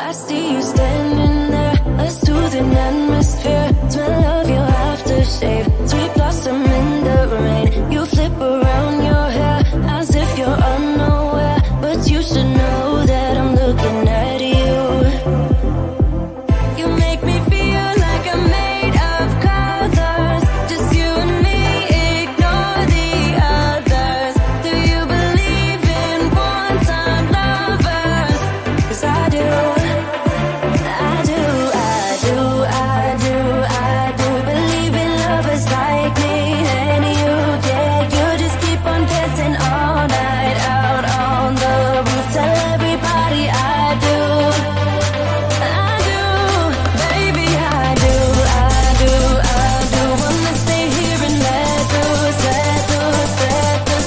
I see you standing there, a soothing atmosphere. Smell of your aftershave, sweet blossom in the rain. You flip around your hair as if you're unaware, but you should know that I'm looking at you. You make me feel like I'm made of colors, just you and me, ignore the others. Do you believe in one-time lovers? 'Cause I do. Believe in lovers like me and you, yeah. You just keep on dancing all night out on the roof. Tell everybody I do, baby, I do. Wanna stay here and let loose.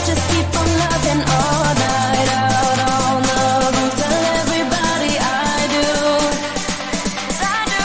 Just keep on loving all night out on the roof. Tell everybody I do, 'cause I do.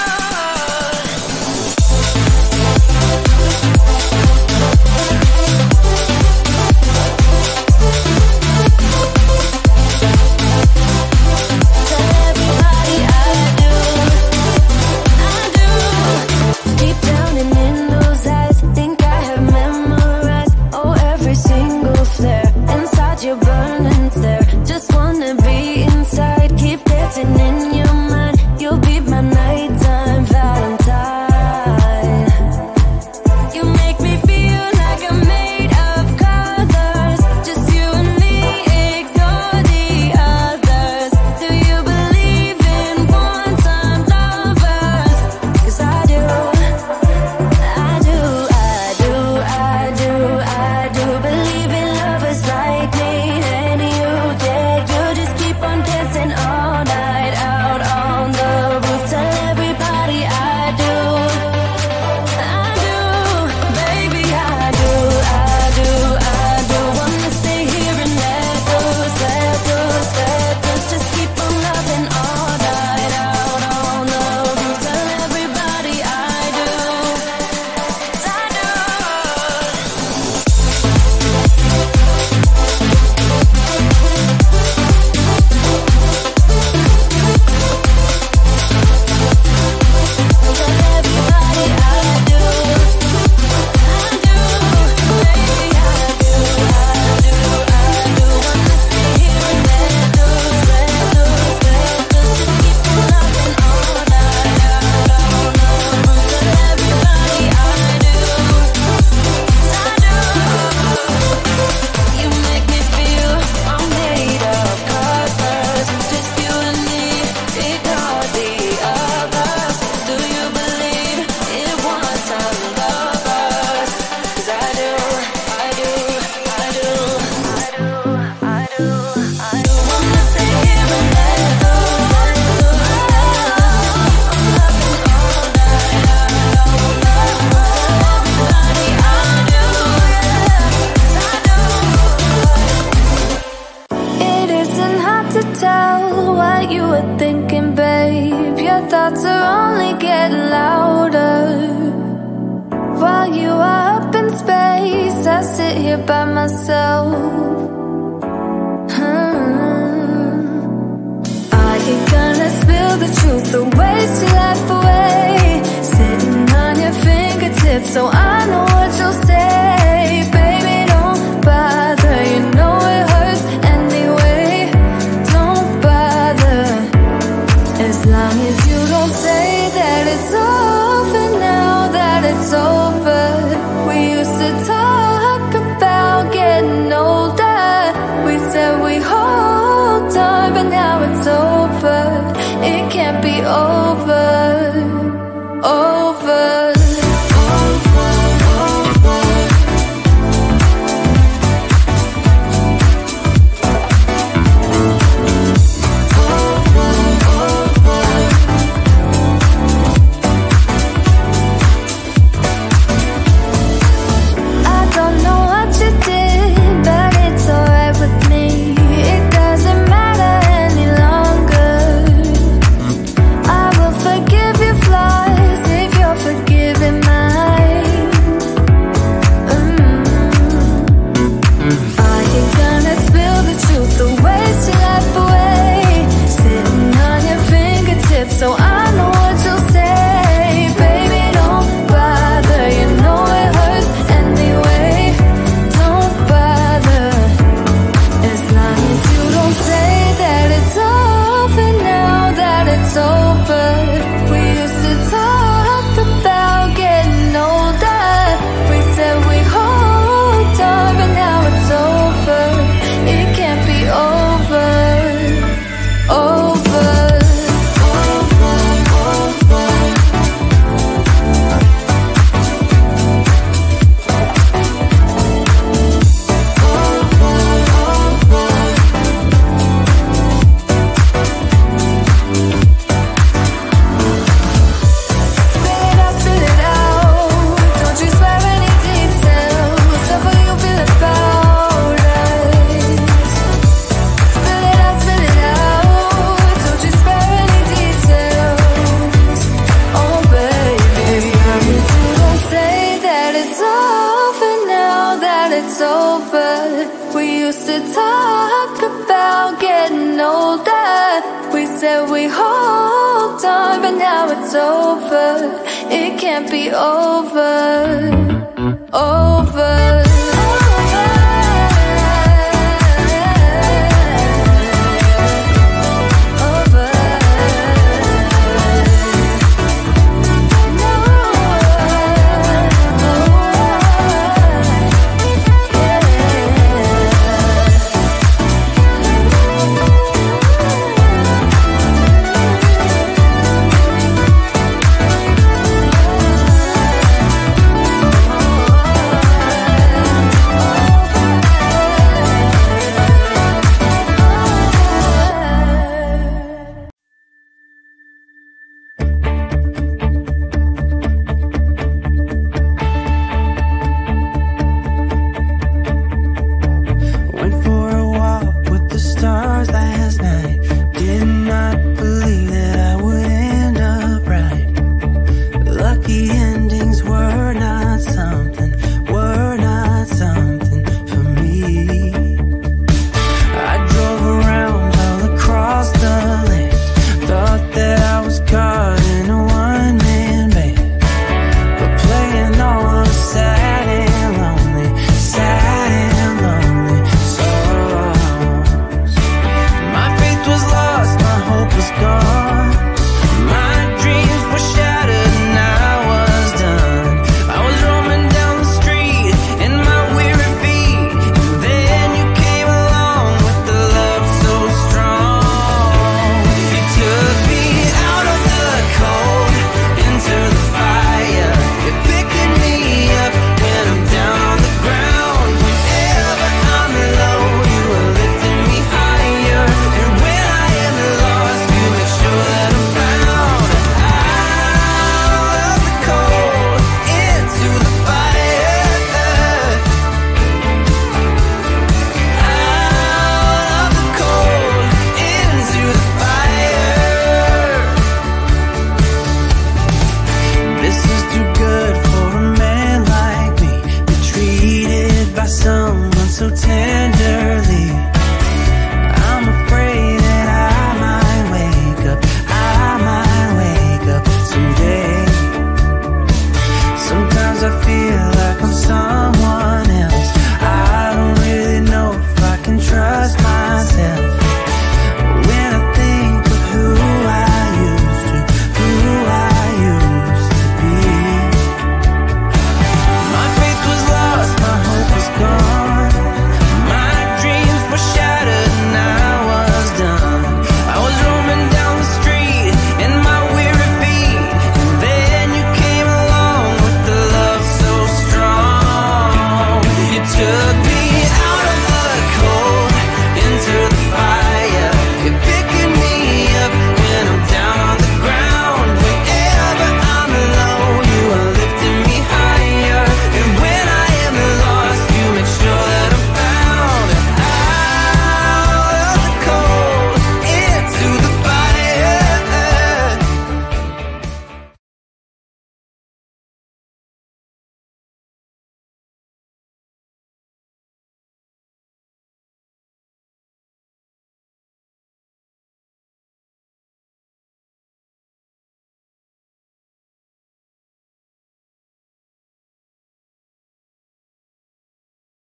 Deep down and in those eyes, think I have memorized, oh, every single flare inside your burning stare. Just wanna be inside, keep dancing in your mind. You'll be my nighttime Valentine. You make me feel like I'm made of colors, just you and me, ignore the others. Do you believe in one-time lovers? 'Cause I do. Believe in lovers like me and you, yeah. You just keep on dancing all night out on the roof. Tell everybody I do, baby, I do. Wanna stay here and let loose. Just keep on loving all night out on the roof. Tell everybody I do, 'cause I do. You make me feel I'm made of colors, just you and me, ignore the others. Do you believe in one-time lovers? 'Cause I do. Wanna stay here and let loose. I'm loving all night out on the roof. Everybody I do, yeah. 'Cause I do. It isn't hard to tell what you were thinking, babe. Your thoughts are only getting louder. While you are up in space, I sit here by myself. Are you gonna spill the truth or waste your life away? Sitting on your fingertips so I know what you'll say. Baby, don't bother, you know it hurts anyway. Don't bother, as long as you don't say that it's over now, that it's over. We used to talk about getting older. We said we hold on, but now it's over. It can't be over. I said we hold on, but now it's over. It can't be over, over.